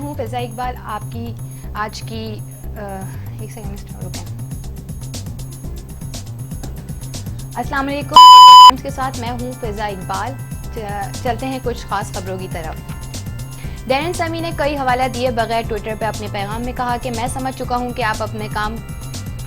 हूँ फिज़ा इकबाल। आपकी आज की एक सेकंड रुकें। अस्सलाम वालेकुम टाइम्स के साथ मैं हूँ फिज़ा इकबाल। चलते हैं कुछ खास खबरों की तरफ। डैरेन सैमी ने कई हवाला दिए बगैर ट्विटर पर अपने पैगाम में कहा कि मैं समझ चुका हूँ कि आप अपने काम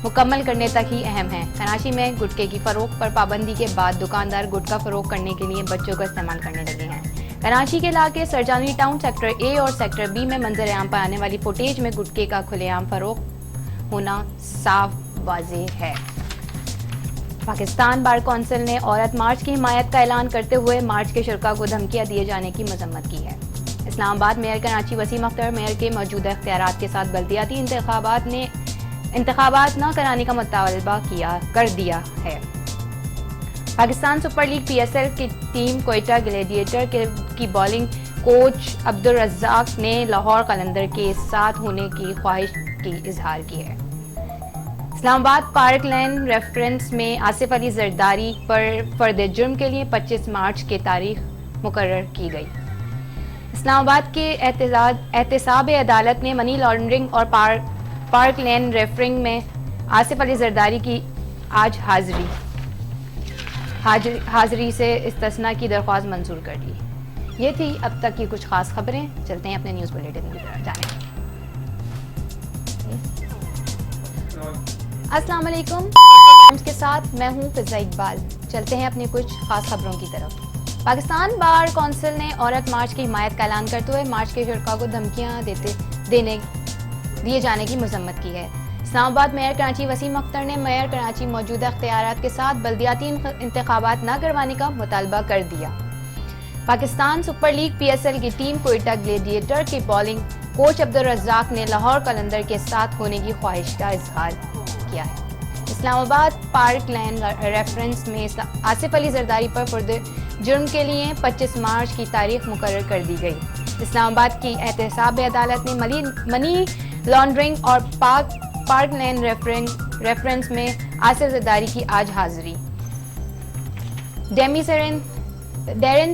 मुकम्मल करने तक ही अहम हैं। कराची में गुटखे की फरोख्त पर पाबंदी के बाद दुकानदार गुटखा फरोख्त करने के लिए बच्चों का इस्तेमाल करने लगे हैं। कराची के इलाके सरजानी टाउन सेक्टर ए और सेक्टर बी में मंजर आम पर आने वाली फुटेज में गुटखे का खुलेआम फरोख्त होना साफ वाज़ेह है। पाकिस्तान बार कौंसिल ने औरत मार्च की हिमायत का ऐलान करते हुए मार्च के शुरा को धमकियां दिए जाने की मजम्मत की है। इस्लामाबाद मेयर कराची वसीम अख्तर मेयर के मौजूदा इख्तियारात के साथ बल्दियाती इंतखाबात न कराने का मुतालबा कर दिया है। पाकिस्तान सुपर लीग PSL की टीम कोयटा ग्लेडिएटर की बॉलिंग कोच अब्दुल रज्जाक ने लाहौर कलंदर के साथ होने की ख्वाहिश की इजहार की है। इस्लामाबाद पार्क लैन रेफरेंस में आसिफ अली जरदारी पर फर्द जुर्म के लिए 25 मार्च की तारीख मुकर्रर की गई। इस्लामाबाद के एहतसाब अदालत ने मनी लॉन्ड्रिंग और पार्क लेन रेफरिंग में आसिफ अली जरदारी की आज हाजिरी से इस्तिस्ना की दरख्वास्त मंजूर कर दी। ये थी अब तक की कुछ खास खबरें। चलते हैं अपने न्यूज़ बुलेटिन की तरफ जाने। अस्सलाम वालेकुम टाइम्स के साथ मैं हूँ फिज़ा इकबाल। चलते हैं अपनी कुछ खास खबरों की तरफ। पाकिस्तान बार कौंसिल ने औरत मार्च की हिमायत का ऐलान करते हुए मार्च के शुरा को धमकियां दिए जाने की मजम्मत की है। इस्लामाबाद मेयर कराची वसीम अख्तर ने मेयर कराची मौजूदा इख्तियारात के साथ बल्दियाती इंतखाबात न करवाने का मुतालबा कर दिया। पाकिस्तान सुपर लीग PSL की टीम कोयटा ग्लेडिएटर की बॉलिंग कोच अब्दुल रज्जाक ने लाहौर कलंदर के साथ होने की ख्वाहिश का इजहार किया है। इस्लामाबाद पार्क लैन रेफरेंस में आसिफ अली जरदारी पर फर्द जुर्म के लिए 25 मार्च की तारीख मुकर्रर कर दी गई। इस्लामाबाद की एहतसाब अदालत ने मनी लॉन्ड्रिंग और पार्क लैन रेफरेंस में आसिफ जरदारी की आज हाजिरी। डैरेन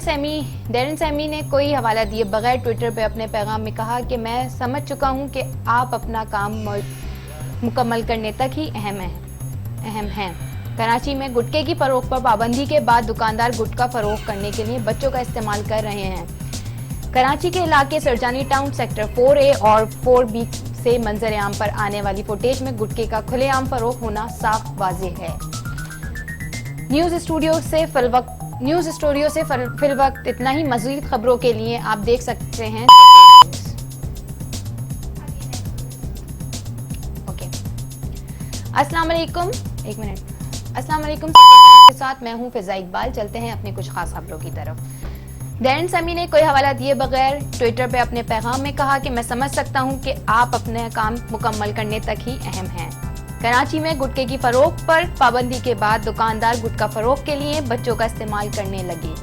सैमी ने कोई हवाला दिए बगैर ट्विटर पर अपने पैगाम में कहा कि मैं समझ चुका हूँ कि आप अपना काम मुकम्मल करने तक ही अहम हैं। कराची में गुटखे की फरोख्त पर पाबंदी के बाद दुकानदार गुटखा फरोख्त करने के लिए बच्चों का इस्तेमाल कर रहे हैं। कराची के इलाके सरजानी टाउन सेक्टर 4A और 4B से मंजर आम पर आने वाली फुटेज में गुटखे का खुलेआम फरोख्त होना साफ वाज़ेह है। न्यूज़ स्टूडियो से फिलवक्त इतना ही। मज़ीद खबरों के लिए आप देख सकते हैं अस्सलाम वालेकुम। एक मिनट। अस्सलाम वालेकुम के साथ मैं हूं फिज़ा इकबाल। चलते हैं अपनी कुछ खास खबरों की तरफ। डैरेन सैमी ने कोई हवाला दिए बगैर ट्विटर पे अपने पैगाम में कहा कि मैं समझ सकता हूं कि आप अपने काम मुकम्मल करने तक ही अहम हैं। कराची में गुटखे की फरोख्त पर पाबंदी के बाद दुकानदार गुटखा फरोख्त के लिए बच्चों का इस्तेमाल करने लगे।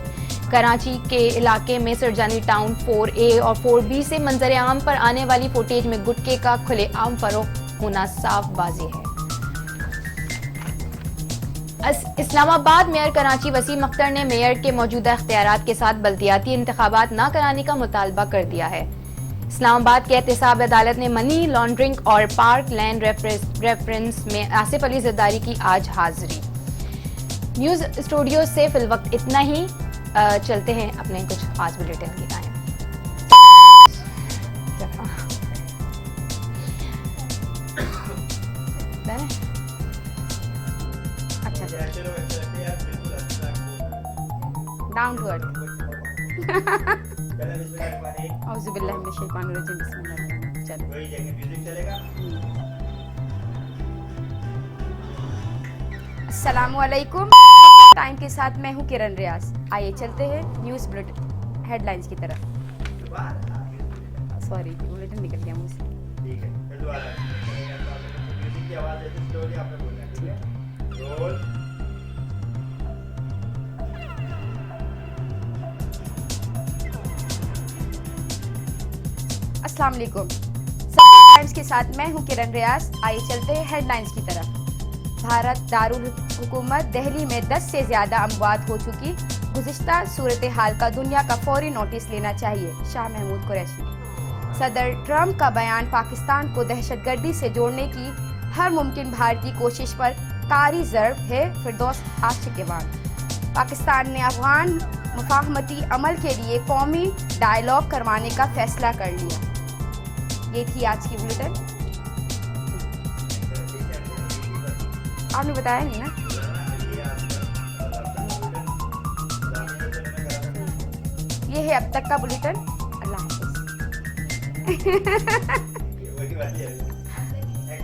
कराची के इलाके में सरजानी टाउन 4A और 4B से मंजर आम पर आने वाली फुटेज में गुटखे का खुलेआम फरोख्त होना साफ वाज़ेह है। इस्लामाबाद मेयर कराची वसीम अख्तर ने मेयर के मौजूदा इख्तियारात के साथ बल्दियाती इंतखाबात न कराने का मुतालबा कर दिया है। इस्लामाबाद के एहतसाब अदालत ने मनी लॉन्ड्रिंग और पार्क लैन रेफरेंस में आसिफ अली जरदारी की आज हाजिरी। न्यूज़ स्टूडियो से फिलवक्त इतना ही। चलते हैं अपने कुछ खास बुलेटिन की टाइम। Down to earth. औज़ुबिल्लाहि मिनश शैतानिर रजीम। बिस्मिल्लाह। चलो। अस्सलामुअलैकुम टाइम के साथ मैं हूँ किरण रियाज। आइए चलते हैं न्यूज़ बुलेटिन हेडलाइंस की तरफ। सॉरी बुलेटिन निकल गया मुझसे। ठीक है। अस्सलाम वालेकुम टाइम्स के साथ मैं हूं किरण रियाज। आइए चलते हैं हेडलाइंस की तरफ। भारत दारुल हुकूमत दिल्ली में 10 से ज्यादा अमवात हो चुकी। गुज़िश्ता सूरत हाल का दुनिया का फौरी नोटिस लेना चाहिए। शाह महमूद कुरैशी। सदर ट्रंप का बयान पाकिस्तान को दहशतगर्दी से जोड़ने की हर मुमकिन भारतीय कोशिश पर कारी ज़र्ब है। फिरदौस आशिकवान। पाकिस्तान ने अफगान मुफाहमती अमल के लिए कौमी डायलॉग करवाने का फैसला कर लिया। ये थी आज की बुलेटिन। आपने बताया नहीं ना। ये है अब तक का बुलेटिन। अल्लाह हाफिज़।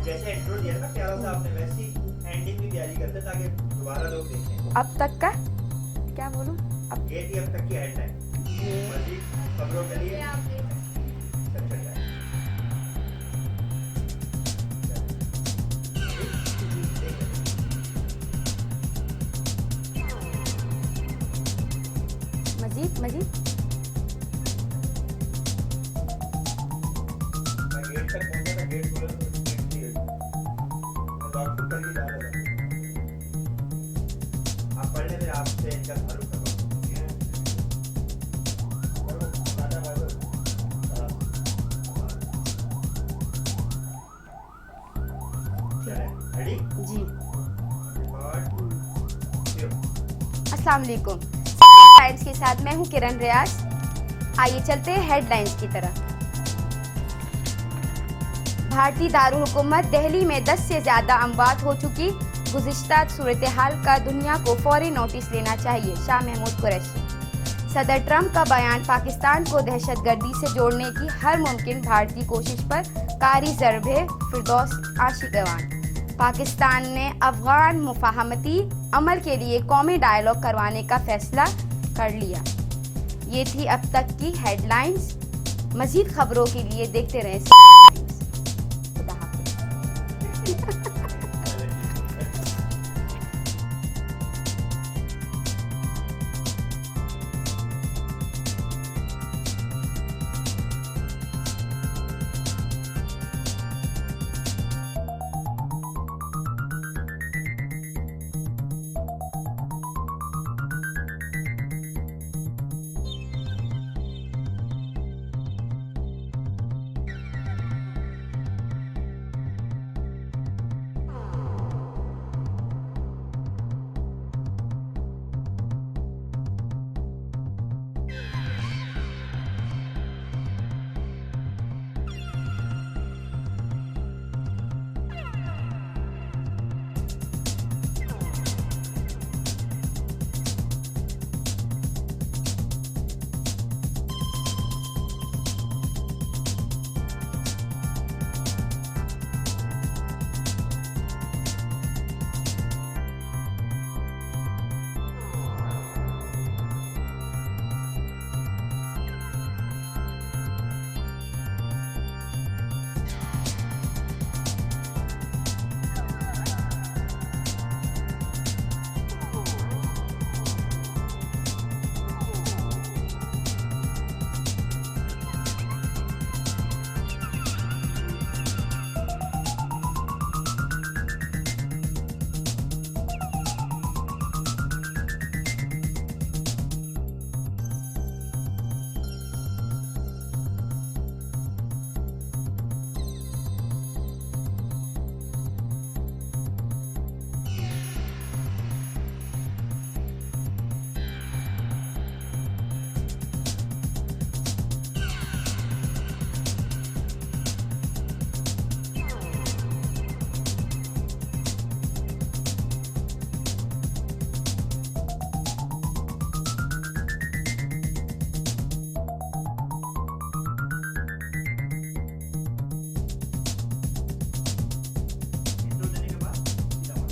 जैसे इंट्रो दिया था प्यारा सा आपने वैसी एंडिंग भी तैयारी करते ताकि दोबारा लोग देखें। अब तक का क्या बोलूं? अब ये थी अब तक की हेडलाइन। मजीद खबरों के लिए सब चल रहा है। मजीद मजीद गेट तक पहुंचा था, गेट खोला तो गेट थी। मैं लॉक खुद करके जा रहा था। आप पढ़ ले, फिर आपसे इनका ताल्लुक करो। रेडी जी। और अस्सलाम वालेकुम। टाइम्स के साथ मैं हूं किरण रियाज। आइए चलते हैं हेडलाइंस की तरफ। भारतीय दारुल हुकूमत दिल्ली में 10 से ज्यादा अमवात हो चुकी। गुज़िश्ता सूरत हाल का दुनिया को फौरी नोटिस लेना चाहिए। शाह महमूद कुरैशी। सदर ट्रंप का बयान पाकिस्तान को दहशतगर्दी से जोड़ने की हर मुमकिन भारतीय कोशिश पर कारी ज़र्ब है। फिरदौस आशिकवान। पाकिस्तान ने अफगान मुफाहमती अमल के लिए कौमी डायलॉग करवाने का फैसला कर लिया। ये थी अब तक की हेडलाइंस। मजीद खबरों के लिए देखते रहें। खुदा हाफिज़।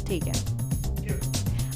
ठीक है।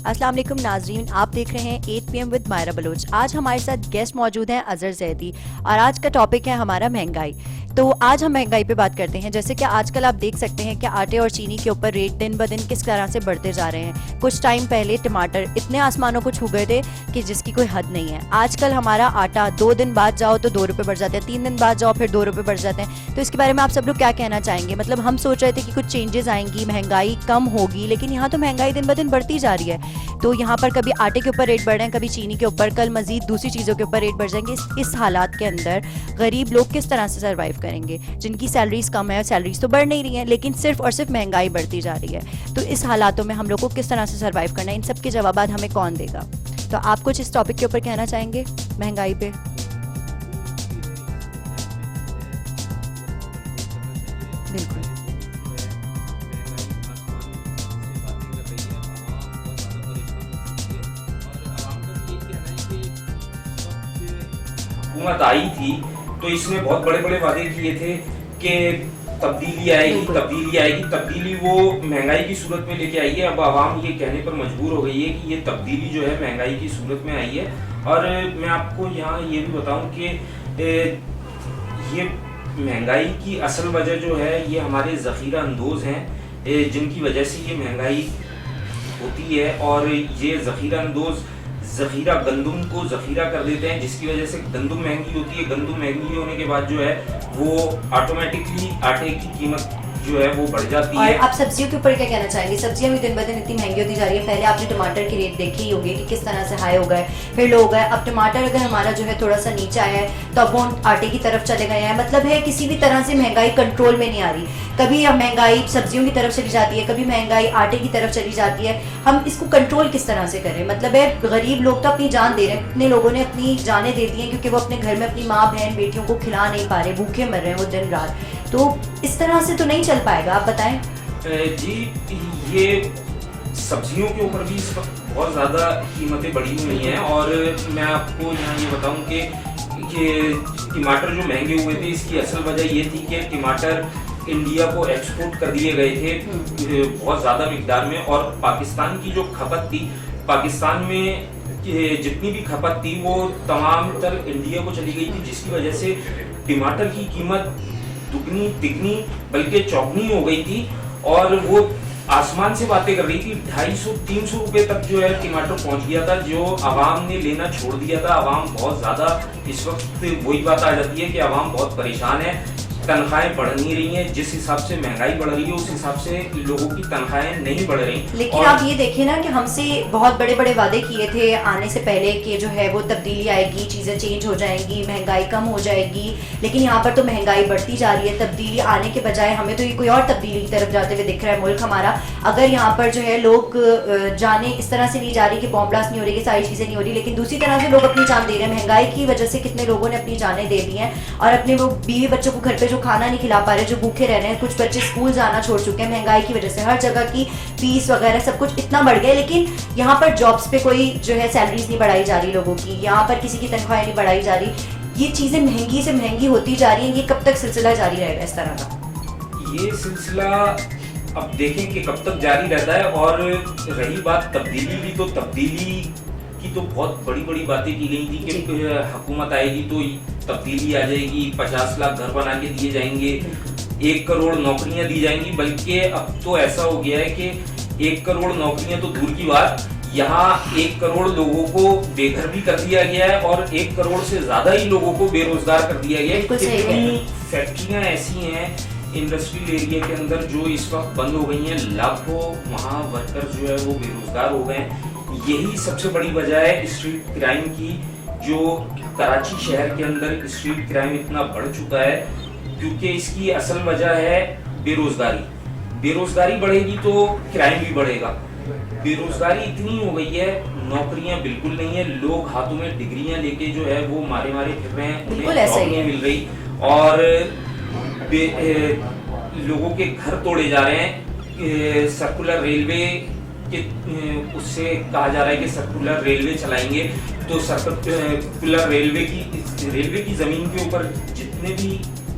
अस्सलाम वालेकुम नाजरीन, आप देख रहे हैं 8 PM विद मायरा बलोच। आज हमारे साथ गेस्ट मौजूद हैं अजहर जैदी और आज का टॉपिक है हमारा महंगाई। तो आज हम महंगाई पे बात करते हैं। जैसे कि आजकल आप देख सकते हैं कि आटे और चीनी के ऊपर रेट दिन ब दिन किस तरह से बढ़ते जा रहे हैं। कुछ टाइम पहले टमाटर इतने आसमानों को छू गए थे कि जिसकी कोई हद नहीं है। आजकल हमारा आटा 2 दिन बाद जाओ तो 2 रुपये बढ़ जाते हैं, 3 दिन बाद जाओ फिर 2 रुपये बढ़ जाते हैं। तो इसके बारे में आप सब लोग क्या कहना चाहेंगे? मतलब हम सोच रहे थे कि कुछ चेंजेस आएंगी, महंगाई कम होगी, लेकिन यहाँ तो महंगाई दिन ब दिन बढ़ती जा रही है। तो यहाँ पर कभी आटे के ऊपर रेट बढ़ रहे हैं, कभी चीनी के ऊपर, कल मजीद दूसरी चीज़ों के ऊपर रेट बढ़ जाएंगे। इस हालात के अंदर गरीब लोग किस तरह से सर्वाइव करें? करेंगे? जिनकी सैलरीज कम है, सैलरीज तो बढ़ नहीं रही हैं, लेकिन सिर्फ और सिर्फ महंगाई बढ़ती जा रही है। तो इस हालातों में हम लोग को किस तरह से सर्वाइव करना है, इन सब के जवाब हमें कौन देगा? तो आप कुछ इस टॉपिक के ऊपर कहना चाहेंगे महंगाई पे? बिल्कुल। हुकूमत आई थी तो इसने बहुत बड़े बड़े वादे किए थे कि तब्दीली आएगी, तब्दीली वो महंगाई की सूरत में लेके आई है। अब आवाम ये कहने पर मजबूर हो गई है कि ये तब्दीली जो है महंगाई की सूरत में आई है। और मैं आपको यहाँ ये भी बताऊं कि ये महंगाई की असल वजह जो है ये हमारे ज़ख़ीरा अंदोज़ हैं, जिनकी वजह से ये महंगाई होती है। और ये ज़ख़ीरा अंदोज़ ज़ख़ीरा गंदुम को ज़ख़ीरा कर देते हैं, जिसकी वजह से गंदुम महंगी होती है। गंदुम महंगी होने के बाद जो है वो ऑटोमेटिकली आटे की कीमत जो है वो बढ़ जाती है। और आप सब्जियों के ऊपर क्या कहना चाहेंगे? सब्जियां भी दिन ब दिन इतनी महंगी होती जा रही है। पहले आपने टमाटर के रेट देखे ही होंगे कि किस तरह से हाई हो गए, फिर लो हो गए। अब टमाटर अगर हमारा जो है थोड़ा सा नीचा है तो अब वो आटे की तरफ चले गए हैं। मतलब है किसी भी तरह से महंगाई कंट्रोल में नहीं आ रही। कभी अब महंगाई सब्जियों की तरफ चली जाती है, कभी महंगाई आटे की तरफ चली जाती है। हम इसको कंट्रोल किस तरह से करें? मतलब है गरीब लोग तो अपनी जान दे रहे हैं, कितने लोगों ने अपनी जानें दे दी हैं क्योंकि वो अपने घर में अपनी माँ बहन बेटियों को खिला नहीं पा रहे, भूखे मर रहे हैं वो दिन रात। तो इस तरह से तो नहीं चल पाएगा, आप बताएं। जी, ये सब्जियों के ऊपर भी इस वक्त बहुत ज़्यादा कीमतें बढ़ी हुई हैं। और मैं आपको यहाँ ये बताऊँ कि टमाटर जो महंगे हुए थे इसकी असल वजह ये थी कि टमाटर इंडिया को एक्सपोर्ट कर दिए गए थे बहुत ज़्यादा मिकदार में। और पाकिस्तान की जो खपत थी, पाकिस्तान में जितनी भी खपत थी वो तमाम तर इंडिया को चली गई थी, जिसकी वजह से टमाटर की कीमत दुगनी तिगनी बल्कि चौगनी हो गई थी। और वो आसमान से बातें कर रही थी। 250-300 रुपए तक जो है टमाटर पहुंच गया था, जो आवाम ने लेना छोड़ दिया था। आवाम बहुत ज़्यादा इस वक्त वही बात आ जाती है कि आवाम बहुत परेशान है, तनख्वाहें बढ़ नहीं रही हैं। जिस हिसाब से महंगाई बढ़ रही है उस हिसाब से लोगों की तनख्वाहें नहीं बढ़ रही। लेकिन आप ये देखिए ना कि हमसे बहुत बड़े बड़े वादे किए थे आने से पहले कि जो है वो तब्दीली आएगी, चीज़ें चेंज हो जाएंगी, महंगाई कम हो जाएगी। लेकिन यहाँ पर तो महंगाई बढ़ती जा रही है। तब्दीली आने के बजाय हमें तो ये कोई और तब्दीली की तरफ जाते हुए दिख रहा है मुल्क हमारा। अगर यहाँ पर जो है लोग जाने इस तरह से नहीं जा रही कि बॉम्ब ब्लास्ट नहीं हो रही, कि सारी चीज़ें नहीं हो रही, लेकिन दूसरी तरह से लोग अपनी जान दे रहे हैं। महंगाई की वजह से कितने लोगों ने अपनी जानें दे दी हैं और अपने वो बीवी बच्चों को घर पे जो खाना नहीं खिला पा रहे, जो भूखे रह रहे हैं। कुछ बच्चे स्कूल जाना छोड़ चुके हैं महंगाई की वजह से। हर जगह की फीस वगैरह सब कुछ इतना बढ़ गया, लेकिन यहाँ पर जॉब्स पे कोई जो है सैलरीज नहीं बढ़ाई जा रही लोगों की, यहाँ पर किसी की तनख्वाहें नहीं बढ़ाई जा रही। ये चीज़ें महंगी से महंगी होती जा रही हैं। ये कब तक सिलसिला जारी रहेगा इस तरह का? ये सिलसिला अब देखें कि कब तक जारी रहता है। और रही बात तब्दीली की, तो तब्दीली की तो बहुत बड़ी बड़ी बातें की गई थी कि हुकूमत आएगी तो तब्दीली आ जाएगी, 50 लाख घर बना के दिए जाएंगे, 1 करोड़ नौकरियां दी जाएंगी। बल्कि अब तो ऐसा हो गया है कि 1 करोड़ नौकरियां तो दूर की बात, यहाँ 1 करोड़ लोगों को बेघर भी कर दिया गया है और 1 करोड़ से ज्यादा ही लोगों को बेरोजगार कर दिया गया है। कितनी फैक्ट्रियां ऐसी हैं इंडस्ट्रियल एरिया के अंदर जो इस वक्त बंद हो गई हैं, लाखों वहाँ वर्कर्स जो है वो बेरोजगार हो गए हैं। यही सबसे बड़ी वजह है स्ट्रीट क्राइम की। जो कराची शहर के अंदर स्ट्रीट क्राइम इतना बढ़ चुका है क्योंकि इसकी असल वजह है बेरोजगारी। बेरोजगारी बढ़ेगी तो क्राइम भी बढ़ेगा। बेरोजगारी इतनी हो गई है, नौकरियां बिल्कुल नहीं है, लोग हाथों में डिग्रियां लेके जो है वो मारे मारे फिर रहे हैं, उन्हें जॉब नहीं मिल रही और लोगों के घर तोड़े जा रहे हैं। सर्कुलर रेलवे के उससे कहा जा रहा है कि सर्कुलर रेलवे चलाएंगे तो सर्कुलर रेलवे की जमीन के ऊपर जितने भी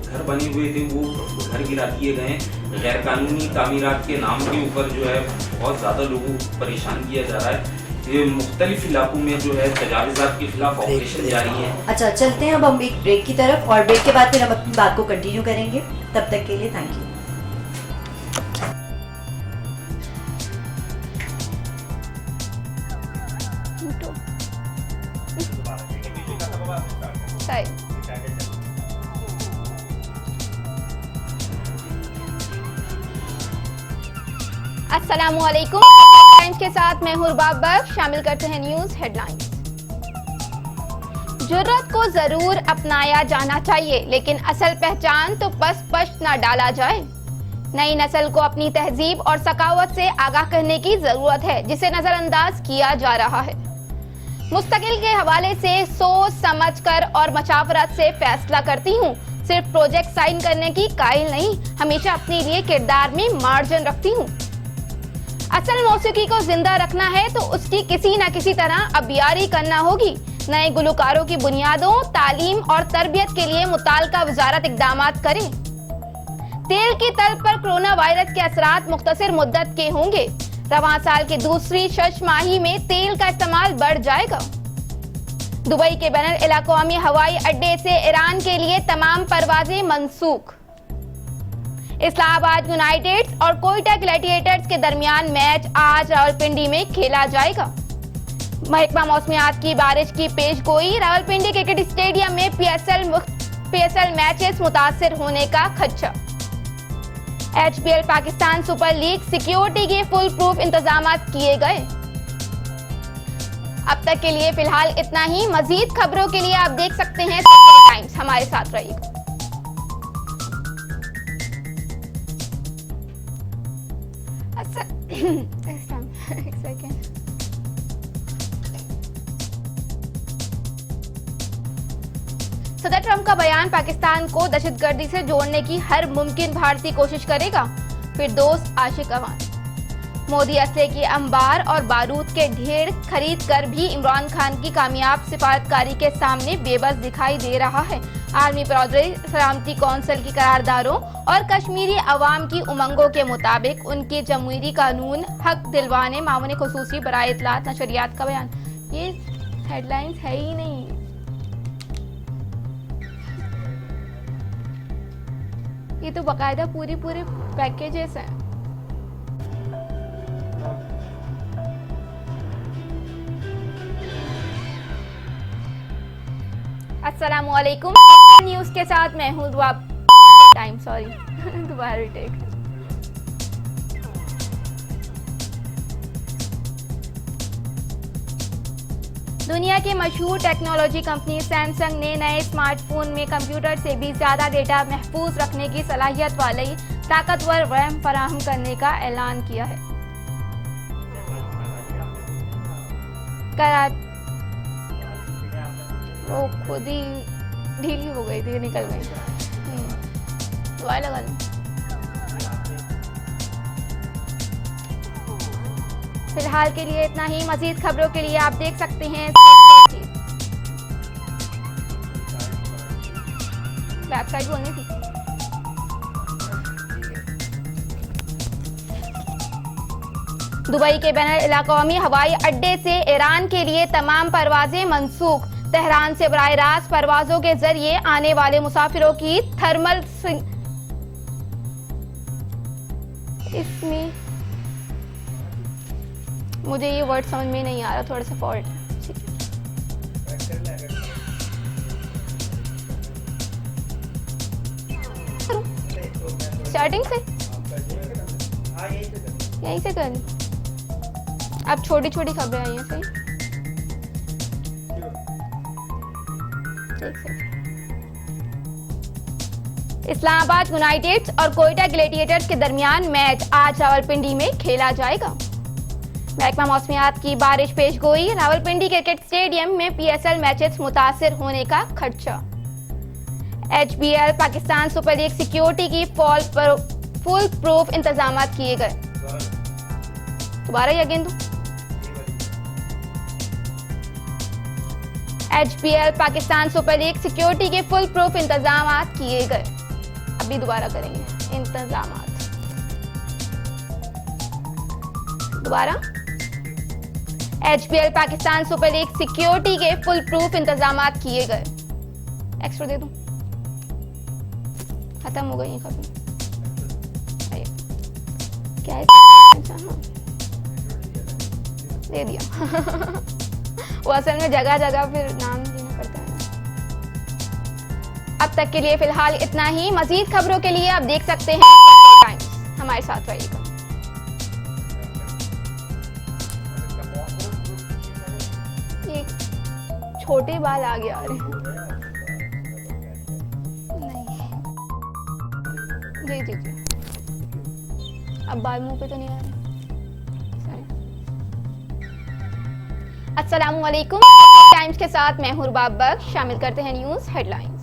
घर बने हुए थे वो घर गिरा दिए गए। गैर कानूनी तामीरात के नाम के ऊपर जो है बहुत ज़्यादा लोगों को परेशान किया जा रहा है। ये मुख्तलिफ इलाकों में जो है तजाविज़ात के खिलाफ ऑपरेशन जारी है। अच्छा, चलते हैं अब हम एक ब्रेक की तरफ और ब्रेक के बाद फिर हम अपनी बात को कंटिन्यू करेंगे। तब तक के लिए थैंक यू। अस्सलामुअलैकुम, टाइम्स के साथ मैं हूं रुबाब बख्श। शामिल करते हैं न्यूज हेडलाइंस। जुर्रत को जरूर अपनाया जाना चाहिए, लेकिन असल पहचान तो पस्त न डाला जाए। नई नस्ल को अपनी तहजीब और सकावत से आगाह करने की जरूरत है, जिसे नजरअंदाज किया जा रहा है। मुस्तकिल के हवाले से सोच समझकर और मशावरत से फैसला करती हूँ। सिर्फ प्रोजेक्ट साइन करने की कायल नहीं, हमेशा अपने लिए किरदार में मार्जिन रखती हूँ। असल मौसीकी को जिंदा रखना है तो उसकी किसी न किसी तरह अबियारी करना होगी। नए गुलकारों की बुनियादों, तालीम और तरबियत के लिए मुताल्लिका वजारत इक़दामात करे। तेल की तल पर कोरोना वायरस के असरात मुख्तसर मुद्दत के होंगे। रवां साल की दूसरी छमाही में तेल का इस्तेमाल बढ़ जाएगा। दुबई के बैनुल अक़वामी हवाई अड्डे से ईरान के लिए तमाम परवाजें मनसूख। इस्लामाबाद यूनाइटेड और कोयटा ग्लैडिएटर्स के दरमियान मैच आज रावलपिंडी में खेला जाएगा। महकमा मौसमियात की बारिश की पेशगोई, रावलपिंडी क्रिकेट स्टेडियम में पीएसएल मैचेस मुतासिर होने का खदशा। HPL Pakistan super league security के फुल प्रूफ इंतजामात किए गए। अब तक के लिए फिलहाल इतना ही। मजीद खबरों के लिए आप देख सकते हैं टाइम्स। हमारे साथ रहिएगा। एक सेकेंड। सदर ट्रंप का बयान पाकिस्तान को दहशतगर्दी से जोड़ने की हर मुमकिन भारतीय कोशिश करेगा, फिर दोस्त आशिक अवान। मोदी असले की अंबार और बारूद के ढेर खरीद कर भी इमरान खान की कामयाब सिफारतकारी के सामने बेबस दिखाई दे रहा है। आर्मी ब्रॉदरी सलामती कौंसिल की करारदारों और कश्मीरी अवाम की उमंगों के मुताबिक उनके जमहूरी कानून हक दिलवाने मामून खुसूसी बराए इत्तलात नशरियात का बयान। ये हेडलाइंस है ही नहीं। ये तो बाकायदा पूरे पैकेजेस हैं। अस्सलामुअलैकुम। न्यूज़ के साथ मैं हूँ टाइम सॉरी दोबारा रिटेक। दुनिया की मशहूर टेक्नोलॉजी कंपनी सैमसंग ने नए स्मार्टफोन में कंप्यूटर से भी ज्यादा डेटा महफूज रखने की सलाहियत वाली ताकतवर रैम फराहम करने का ऐलान किया है। वो खुद ही ढीली हो गई थी, निकल गई। लगा लो। फिलहाल के लिए इतना ही। मजीद खबरों के लिए आप देख सकते हैं वेबसाइट बोलनी थी। दुबई के बैनुल अक़वामी हवाई अड्डे से ईरान के लिए तमाम परवाजें मनसूख। तेहरान से बराह रास्त परवाजों के जरिए आने वाले मुसाफिरों की थर्मल इसमें मुझे ये वर्ड समझ में नहीं आ रहा, थोड़ा सा फॉल्ट है। स्टार्टिंग से यहीं से कर। अब छोटी छोटी खबरें आई हैं। सही इस्लामाबाद यूनाइटेड और कोयटा ग्लैडिएटर्स के दरमियान मैच आज रावलपिंडी में खेला जाएगा। महकमा मौसमियात की बारिश पेशगोई, रावलपिंडी क्रिकेट स्टेडियम में पीएसएल मैचेस मुतासिर होने का खदशा। HPL Pakistan super league security की फुल प्रूफ इंतजामात किए गए। दोबारा ही again HPL Pakistan super league security के फुल प्रूफ इंतजामात किए गए। अभी दोबारा करेंगे इंतजामात। दोबारा HPL Pakistan super league security के फुल प्रूफ इंतजामात किए गए। एक्स्ट्रा दे दूं, खत्म हो गई खबर। क्या है? दे दिया। वो असल में जगह जगह फिर नाम देना पड़ता है। अब तक के लिए फिलहाल इतना ही। मजीद खबरों के लिए आप देख सकते हैं टाइम्स। हमारे साथ रहिएगा। छोटे बाल आगे आ रहे हैं। नहीं जी जी जी, अब बाल मुंह पे तो नहीं आ रहे। अस्सलामु अलैकुम, टाइम्स के साथ मैं हूं रुबाब बख्श। शामिल करते हैं न्यूज हेडलाइंस।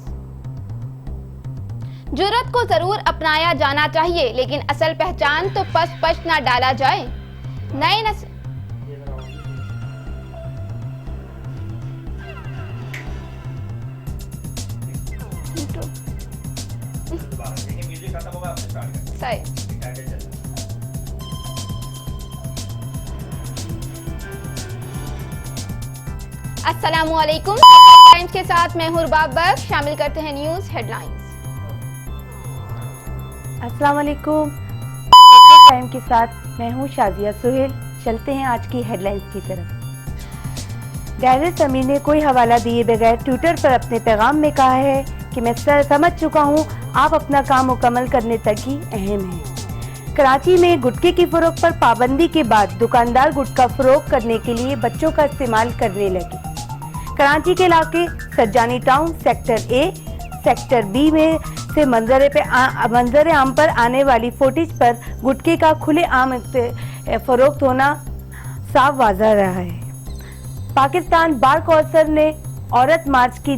जुर्रत को जरूर अपनाया जाना चाहिए, लेकिन असल पहचान तो पस पश ना डाला जाए। नए नस्ल म्यूजिक खत्म होगा आपने स्टार्ट कर सही। अस्सलामु अलैकुम, टाइम्स के साथ मैं हूं रुबाब बख्श। शामिल करते हैं न्यूज हेडलाइंस। अस्सलाम वालेकुम, टाइम के साथ मैं हूं शाजिया सुहेल। चलते हैं आज की हेडलाइंस की तरफ। डायरेक्टर समीर ने कोई हवाला दिए बगैर ट्विटर पर अपने पैगाम में कहा है कि मैं समझ चुका हूं, आप अपना काम मुकम्मल करने तक ही अहम है। कराची में गुटखे की फरोख्त पर पाबंदी के बाद दुकानदार गुटखा फरोख्त करने के लिए बच्चों का इस्तेमाल करने लगे। कराची के इलाके Sajjani town, sector A, sector B में से मंजर आम पर आने वाली फुटेज पर गुटखे का खुले आम फरोख्त होना साफ वाज़ह रहा है। पाकिस्तान बार कौंसिल ने औरत मार्च की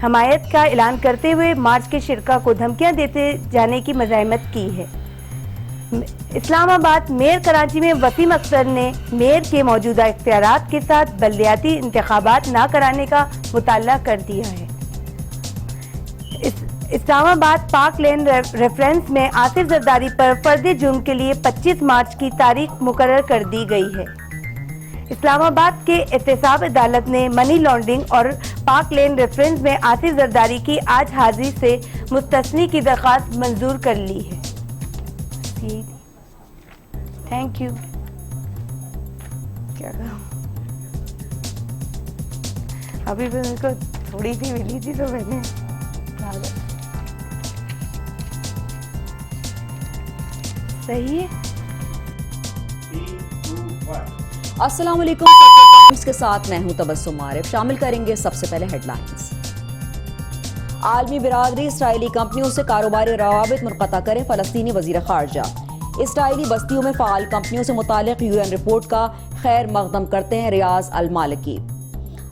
हमायत का ऐलान करते हुए मार्च के शिरका को धमकियां देते जाने की मज़ाहमत की है। इस्लामाबाद मेयर कराची में वसीम अख्तर ने मेयर के मौजूदा इख्तियारात के साथ बल्दियाती इंतखाबात न कराने का मुताला कर दिया है। इस्लामाबाद पाक लेन रेफरेंस में आसिफ जरदारी पर फर्द जुर्म के लिए 25 मार्च की तारीख मुकर्रर कर दी गई है। इस्लामाबाद के एहतसाब अदालत ने मनी लॉन्ड्रिंग और पाक लेन रेफरेंस में आसिफ जरदारी की आज हाजिरी से मुस्तस्नी की दरख्वास्त मंजूर कर ली है। Thank you. क्या कहा, अभी भी मेरे को थोड़ी सी मिली थी तो मैंने सही है। अस्सलाम वालेकुम, टाइम्स के साथ मैं हूं तबस्सुम आरिफ। शामिल करेंगे सबसे पहले हेडलाइंस। आलमी बिरादरी इसराइली कंपनियों से कारोबारी रवाबित मुनक़ता करे, फ़लस्तीनी वज़ीर ख़ारजा। इसराइली बस्तियों में फ़ाल कंपनियों से मुतालिक यूएन रिपोर्ट का खैर मक़दम करते हैं रियाज अल मालिकी।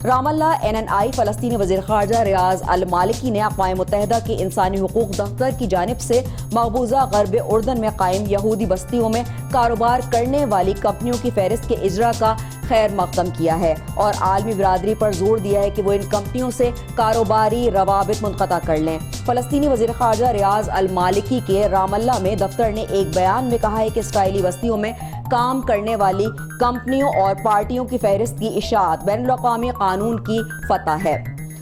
रामल्ला NNI फ़लस्तीनी वज़ीर ख़ारजा रियाज अल मालिकी ने अक़वाम मुत्तहिदा के इंसानी हुकूक दफ्तर की जानिब से मकबूजा ग़र्ब उर्दन में कायम यहूदी बस्तियों में कारोबार करने वाली कंपनियों की फहरिस्त के इजरा का खैर मक़दम किया है और आलमी बिरादरी पर जोर दिया है कि वो इन कंपनियों से कारोबारी रवाबित मुनक़ता कर लें। फ़लस्तीनी वज़ीर ख़ारजा रियाज अल मालिकी के रामल्ला में दफ्तर ने एक बयान में कहा है कि इसराइली बस्तियों में काम करने वाली कंपनियों और पार्टियों की फहरिस्त की इशाअत बैनुल-अक़वामी कानून की फतह है।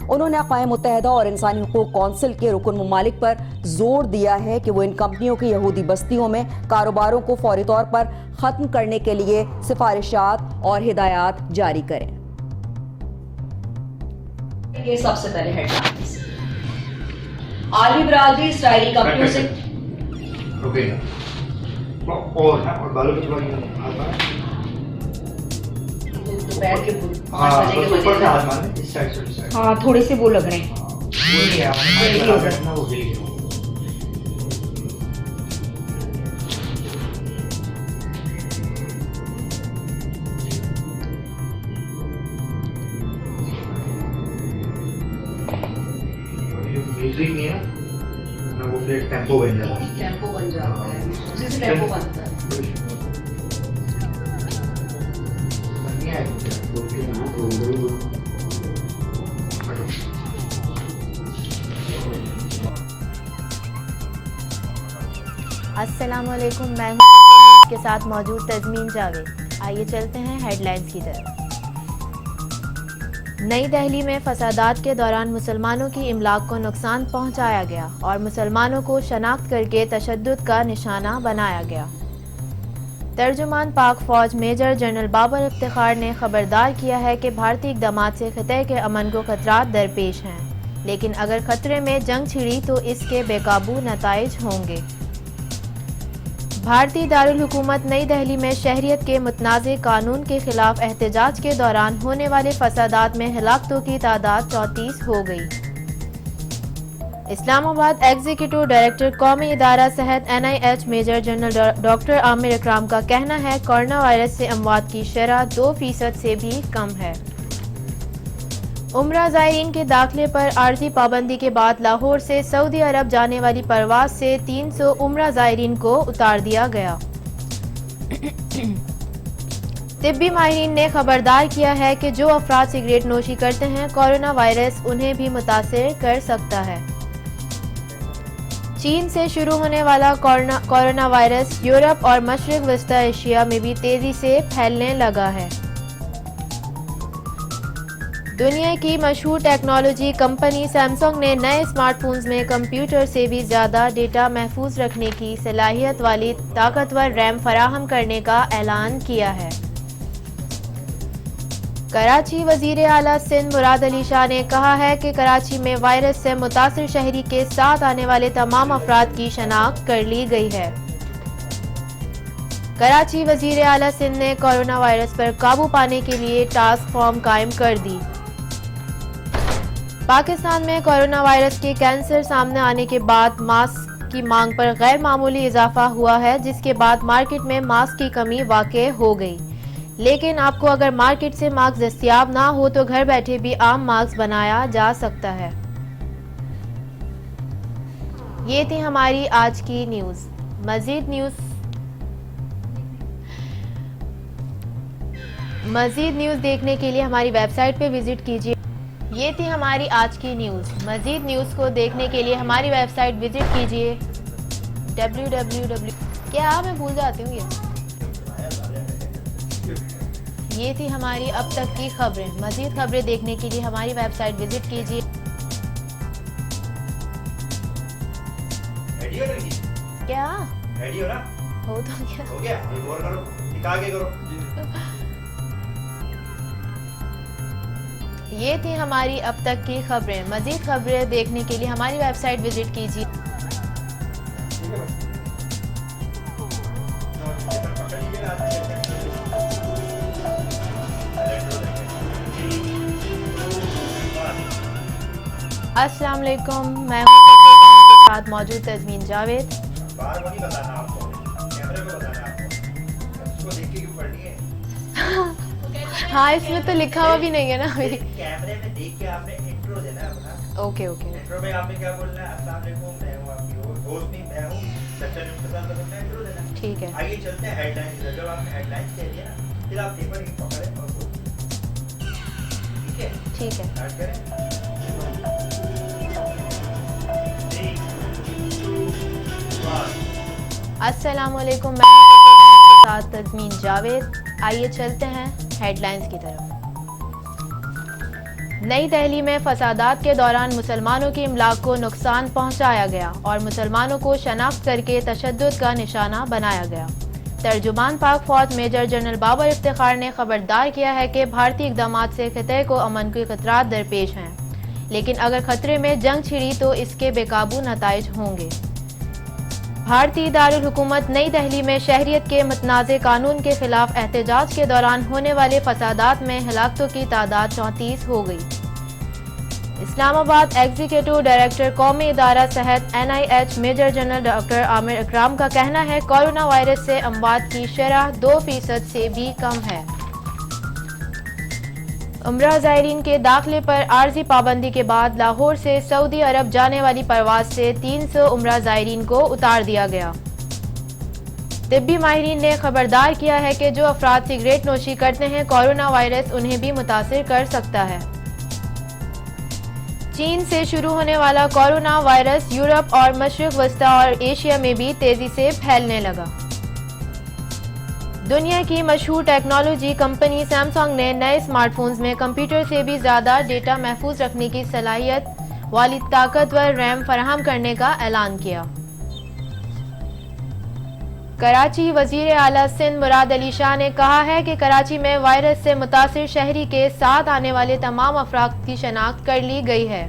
उन्होंने अक़वाम मुत्तहिदा और इंसानी हुकूक कौंसिल के रुकन ममालिक पर जोर दिया है कि वो इन कंपनियों की यहूदी बस्तियों में कारोबारों को फौरी तौर पर ख़त्म करने के लिए सिफारिशात और हिदायत जारी करें। ये सबसे पहले हेडलाइंस। आलमी बिरादरी इसराइली कंपनियों से और बालों पे थोड़ा दोपहर के ऊपर से हाथ मारने इस साइड से इस साइड। हाँ, थोड़े से वो लग रहे हैं। वो ही है आपने वो भी है। म्यूजिक नहीं है ना, वो फिर टेम्पो बन जाता है। टेम्पो बन जाता है, जिससे टेम्पो बनता है। अस्सलाम वालेकुम, मैं हूं के साथ मौजूद तज़मीन जावेद। आइए चलते हैं हेडलाइंस की तरफ। नई दिल्ली में फसादात के दौरान मुसलमानों की इमलाक को नुकसान पहुंचाया गया और मुसलमानों को शनाख्त करके तशद्दुद का निशाना बनाया गया। तर्जुमान पाक फौज मेजर जनरल बाबर इफ्तिखार ने खबरदार किया है कि भारतीय इक़दामात से खिते के अमन को खतरात दरपेश हैं, लेकिन अगर खतरे में जंग छिड़ी तो इसके बेकाबू नताइज होंगे। भारतीय दारुल हुकूमत नई दिल्ली में शहरियत के मुतनाज़े कानून के खिलाफ एहतजाज के दौरान होने वाले फसादात में हलाकतों की तादाद 34 हो गई। इस्लामाबाद एग्जीक्यूटिव डायरेक्टर कौमी इदारा सेहत NIH major general doctor Aamir Ikram का कहना है कोरोना वायरस से अमवात की शरह 2% से भी कम है। उम्रा ज़ायरीन के दाखिले पर आर्जी पाबंदी के बाद लाहौर से सऊदी अरब जाने वाली परवाज से 300 उम्रा ज़ायरीन को उतार दिया गया। तिब्बी माहिरीन ने खबरदार किया है कि जो अफराद सिगरेट नोशी करते हैं कोरोना वायरस उन्हें भी मुतासिर कर सकता है। चीन से शुरू होने वाला कोरोना वायरस यूरोप और मशरिक वस्ती एशिया में भी तेजी से फैलने लगा है। दुनिया की मशहूर टेक्नोलॉजी कंपनी सैमसंग ने नए स्मार्टफोन्स में कंप्यूटर से भी ज़्यादा डेटा महफूज रखने की सलाहियत वाली ताकतवर रैम फराहम करने का ऐलान किया है। कराची वज़ीर आला सिंध मुराद अली शाह ने कहा है कि कराची में वायरस से मुतासिर शहरी के साथ आने वाले तमाम अफराद की शनाख्त कर ली गई है। कराची वज़ीर आला सिंध ने कोरोना वायरस पर काबू पाने के लिए टास्क फोर्स कायम कर दी। पाकिस्तान में कोरोना वायरस के कैंसर सामने आने के बाद मास्क की मांग पर गैर मामूली इजाफा हुआ है, जिसके बाद मार्केट में मास्क की कमी वाक़ई हो गई। लेकिन आपको अगर मार्केट से मास्क दस्तयाब ना हो तो घर बैठे भी आम मास्क बनाया जा सकता है। ये थी हमारी आज की न्यूज़। मज़ीद न्यूज़ देखने के लिए हमारी वेबसाइट पे विजिट कीजिए। ये थी हमारी आज की न्यूज़। मज़ीद न्यूज़ को देखने के लिए हमारी वेबसाइट विजिट कीजिए www। क्या मैं भूल जाती हूँ ये थी हमारी अब तक की खबरें। मज़ीद खबरें देखने के लिए हमारी वेबसाइट विजिट कीजिए। रेडी हो लड़की? क्या रेडी हो ना? हो तो क्या हो गया? एक और करो, एक आगे करो। ये थी हमारी अब तक की खबरें। मज़ीद खबरें देखने के लिए हमारी वेबसाइट विजिट कीजिए। अस्सलाम वालेकुम, मैं हूं के साथ मौजूद तज़मीन जावेद। बार बार नहीं बताना आपको, कैमरे पे बताना आपको। उसको देख के क्यों पढ़नी है? हाँ, इसमें तो लिखा हुआ भी नहीं है ना अभी। कैमरे में देख के आपने इंट्रो देना है अपना। ओके। इंट्रो में आपने क्या बोलना है? अस्सलाम वालेकुम, मैं हूं आपकी होस्ट नहीं, मैं हूं सच्चा न्यूज़ के साथ अपना इंट्रो देना है। ठीक है। आगे चलते हैं हेडलाइंस। जब आपने हेडलाइंस कह दिया ना, फिर आप पेपर की पकड़ें और बोलें। ठीक है? स्टार्ट करें। 3, 2, 1। अस्सलाम वालेकुम, मैं हूं के साथ तज़मीन जावेद। आइए चलते हैं हेडलाइंस की तरफ। नई दिल्ली में फसादात के दौरान मुसलमानों की इमलाक को नुकसान पहुंचाया गया और मुसलमानों को शनाख्त करके तशद्दुद का निशाना बनाया गया। तर्जुमान पाक फौज मेजर जनरल बाबर इफ्तिखार ने खबरदार किया है कि भारतीय इक़दामात से खिते को अमन के खतरात दरपेश हैं, लेकिन अगर खतरे में जंग छिड़ी तो इसके बेकाबू नताइज होंगे। भारतीय दारुल हुकूमत नई दिल्ली में शहरियत के मुतनाज़े कानून के खिलाफ एहतजाज के दौरान होने वाले फसादात में हलाकतों की तादाद 34 हो गई। इस्लामाबाद एग्जीक्यूटिव डायरेक्टर कौमी इदारा सेहत NIH major general doctor Aamir Ikram का कहना है कोरोना वायरस से अमवात की शरह 2% से भी कम है। उम्रा ज़ायरीन के दाखिले पर आर्जी पाबंदी के बाद लाहौर से सऊदी अरब जाने वाली परवाज से 300 उम्रा ज़ायरीन को उतार दिया गया। तिब्बी माहिरीन ने खबरदार किया है कि जो अफराद सिगरेट नोशी करते हैं कोरोना वायरस उन्हें भी मुतासिर कर सकता है। चीन से शुरू होने वाला कोरोना वायरस यूरोप और मशरिक वस्ती और एशिया में भी तेजी से फैलने लगा। दुनिया की मशहूर टेक्नोलॉजी कंपनी सैमसंग ने नए स्मार्टफोन्स में कंप्यूटर से भी ज़्यादा डेटा महफूज रखने की सलाहियत वाली ताकतवर रैम फराहम करने का ऐलान किया। कराची वज़ीर आला सिंध मुराद अली शाह ने कहा है कि कराची में वायरस से मुतासिर शहरी के साथ आने वाले तमाम अफराद की शनाख्त कर ली गई है।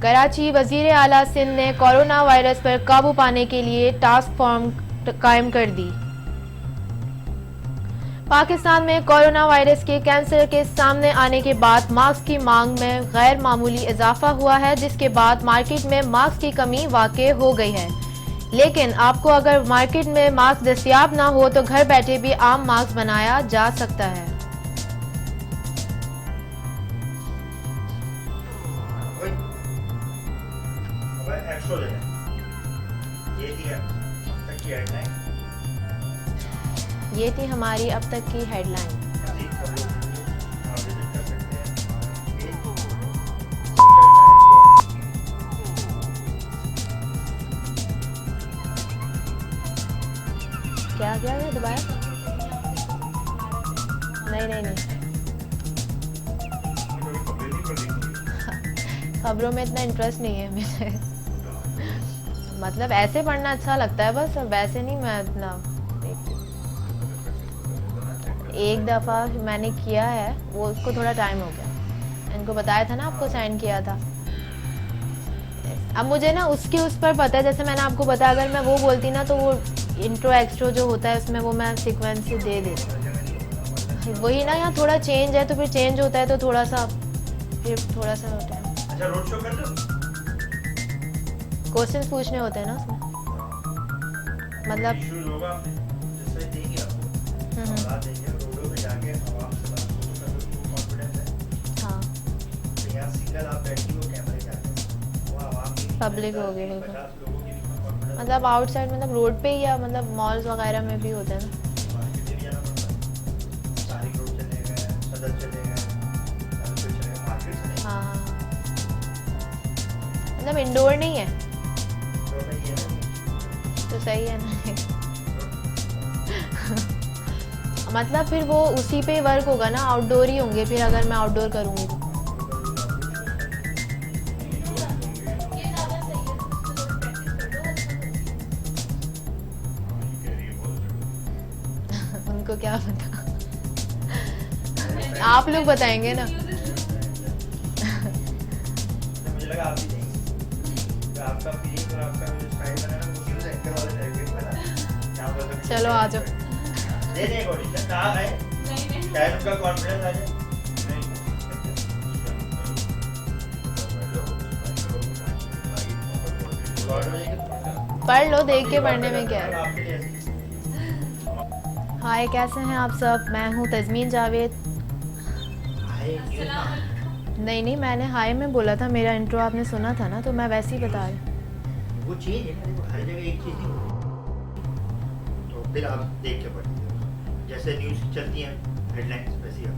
कराची वजीर आला सिंध ने कोरोना वायरस पर काबू पाने के लिए टास्क फोर्स कायम कर दी। पाकिस्तान में कोरोना वायरस के कैंसर के सामने आने के बाद मास्क की मांग में गैर मामूली इजाफा हुआ है, जिसके बाद मार्केट में मास्क की कमी वाक़ई हो गई है। लेकिन आपको अगर मार्केट में मास्क दस्तयाब ना हो तो घर बैठे भी आम मास्क बनाया जा सकता है। एक्स्ट्रा लेना ये थी तक की हेडलाइन। ये थी हमारी अब तक की हेडलाइन। मज़ीद खबरों के लिए आप विजिट कर सकते हैं क्या क्या है दोबारा? नहीं खबरों में इतना इंटरेस्ट नहीं है मुझे। मतलब ऐसे पढ़ना अच्छा लगता है बस, वैसे नहीं मैं इतना देखती। एक दफ़ा मैंने किया है वो, उसको थोड़ा टाइम हो गया। इनको बताया था ना, आपको सेंड किया था। अब मुझे ना उसकी उस पर पता है, जैसे मैंने आपको बताया अगर मैं वो बोलती ना तो वो इंट्रो एक्स्ट्रो जो होता है उसमें वो मैं सीक्वेंस से दे देती। वही ना, यहाँ थोड़ा चेंज है तो फिर चेंज होता है तो थोड़ा सा होता है। अच्छा रोड शो कर दो, क्वेश्चंस पूछने होते हैं ना उसमें, मतलब इशू होगा जैसे देंगे आपको बात देंगे रोडों पे जाके आवाम से बात करो, कॉन्फिडेंस है। हाँ तो यहाँ सिंगल आप बैठी हो कैमरे के आगे, वो आवाम की पब्लिक हो गई है। 50 लोगों की भी कॉन्फिडेंस मतलब आउटसाइड मतलब रोड पे ही या मतलब मॉल्स वगैरह में भी होता है ना। मार्केट एरिया ना पड़ता, सारी रोड चले गए, सदर चले गए, चले गए, मार्केट चले गए। हाँ मतलब इंडोर नहीं है तो मैं ये ना तो सही है ना। मतलब फिर वो उसी पे वर्क होगा ना, आउटडोर ही होंगे फिर अगर मैं आउटडोर करूँगी तो। उनको क्या पता, आप लोग बताएंगे ना। मुझे लगा आप भी देंगे, तो आपका फीलिंग और आपका जो स्टाइल बना ना वो न्यूज़ एंकर वाले टाइप का बना। क्या बोल सकते चलो आ जाओ। दे देंगे ऑडिशन, कहाँ है शायद उनका कॉन्फिडेंस आ जाए। पढ़ लो, देख के पढ़ने में क्या है। आपके लिए ऐसी हाय कैसे हैं आप सब, मैं हूँ तजमीन जावेद। नहीं मैंने हाय में बोला था, मेरा इंट्रो आपने सुना था ना तो मैं वैसे ही बता रही। वो चीज है ना, देखो हर जगह एक चीज नहीं होती। तो फिर आप देख के पढ़िए, जैसे न्यूज़ चलती हैं हेडलाइंस वैसी आप।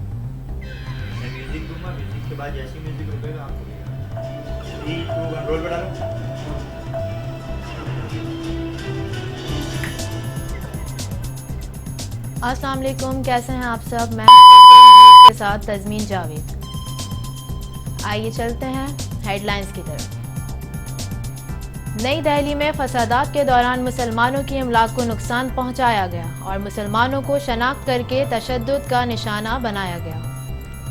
मैं म्यूजिक दूंगा, म्यूजिक के बाद जैसे म्यूजिक रुकेगा आपको 3 2 1 रोल बढ़ा लो। अस्सलाम वालेकुम, कैसे हैं आप सब, मैं हूं के साथ तजमीन जावेद। आइए चलते हैं हेडलाइंस की तरफ। नई दिल्ली में फसादात के दौरान मुसलमानों की अमलाक को नुकसान पहुंचाया गया और मुसलमानों को शनाख्त करके तशद्दुद का निशाना बनाया गया।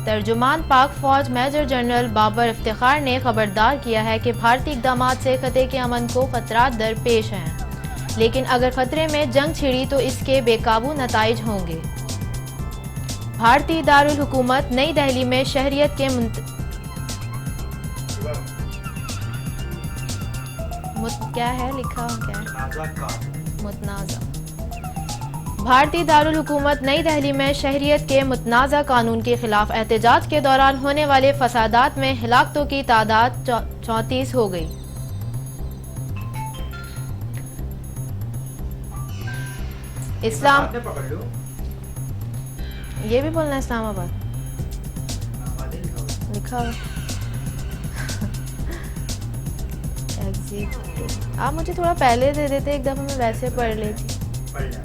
तर्जुमान पाक फौज मेजर जनरल बाबर इफ्तिखार ने खबरदार किया है कि भारतीय इक़दामात से खत्े के अमन को खतरात दरपेश हैं, लेकिन अगर खतरे में जंग छिड़ी तो इसके बेकाबू नताइज होंगे। भारतीय दारुल हुकूमत नई दिल्ली में शहरियत के क्या है लिखा क्या है मुतनाज़ा। भारतीय दारुल हुकूमत नई दिल्ली में शहरियत के मुतनाज़ा कानून के खिलाफ एहतजाज के दौरान होने वाले फसादात में हिलाकतों की तादाद 34 हो गई। इस्लाम पकड़ लो, ये भी बोलना इस्लामाबाद लिखा हुआ। आप मुझे थोड़ा पहले दे देते, एक दफ़ा मैं वैसे पढ़ लेती। पढ़ जाए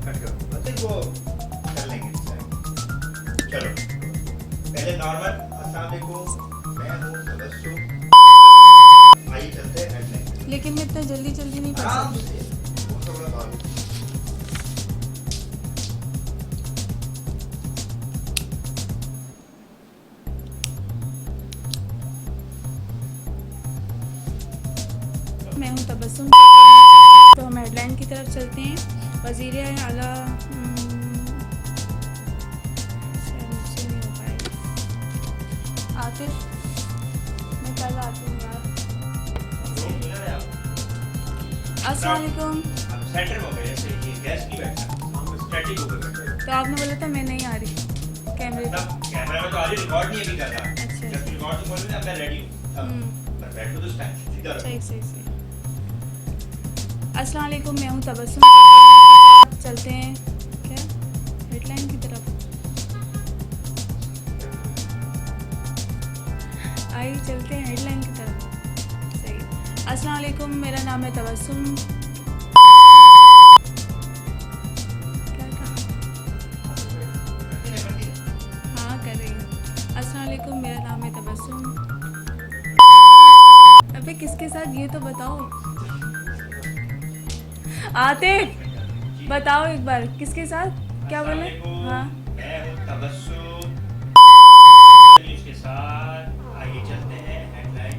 कट करो, बस वो कर लेंगे। चलो पहले नॉर्मल अस्सलाम वालेकुम, मैं हूँ तबस्सुम। आइए चलते हैं हेडलाइन। लेकिन मैं इतना जल्दी नहीं पढ़ आराम सकती। से वो थोड़ा बात। मैं हूं तबस्सुम। तो हम हेडलाइन की तरफ चलते हैं। वज़ीर आला शायद मुझसे नहीं हो पाएगा। आतिफ, मैं कल आती हूँ यार। अस्सलाम वालेकुम। सेंटर में हो गए, जैसे ये गैस नहीं बैठा, हम स्टैटिक होकर बैठे हैं। तो आपने बोला था मैं नहीं आ रही कैमरे पे। तब कैमरा में तो आज रिकॉर्ड नहीं अभी कर रहा। अच्छा। जब रिकॉर्ड तो बोल रहे मैं रेडी हूँ, पर बैठो तो सीधा रहो। सही। अस्सलाम वालेकुम, मैं हूँ तबस्सुम। के साथ चलते हैं क्या हेडलाइन की तरफ। आइए चलते हैं हेडलाइन की तरफ। सही। अस्सलाम वालेकुम, मेरा नाम है तबस्सुम। क्या कहा? हाँ कर रही हूँ। अस्सलाम वालेकुम, मेरा नाम है तबस्सुम। अबे किसके साथ ये तो बताओ। आतिफ बताओ एक बार किसके साथ क्या बोले। हाँ मैं हूँ तबस्सुम के साथ। आइए चलते हैं हेडलाइन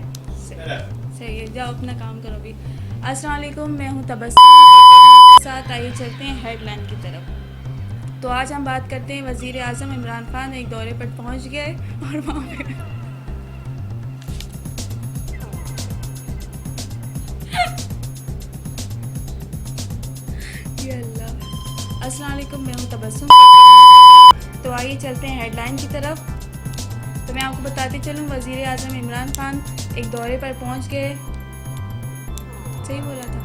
तरफ। सही है, जाओ अपना काम करो अभी। अस्सलाम वालेकुम, मैं हूँ तबस्सुम के साथ। आइए चलते हैं हेडलाइन की तरफ। तो आज हम बात करते हैं वज़ीर आज़म इमरान खान एक दौरे पर पहुँच गए और वहाँ पे अस्सलाम वालेकुम, मैं हूँ तबस्सुम। तो आइए चलते हैं हेडलाइन की तरफ। तो मैं आपको बताती चलूँ, वज़ीर आज़म इमरान खान एक दौरे पर पहुँच गए। सही बोला था।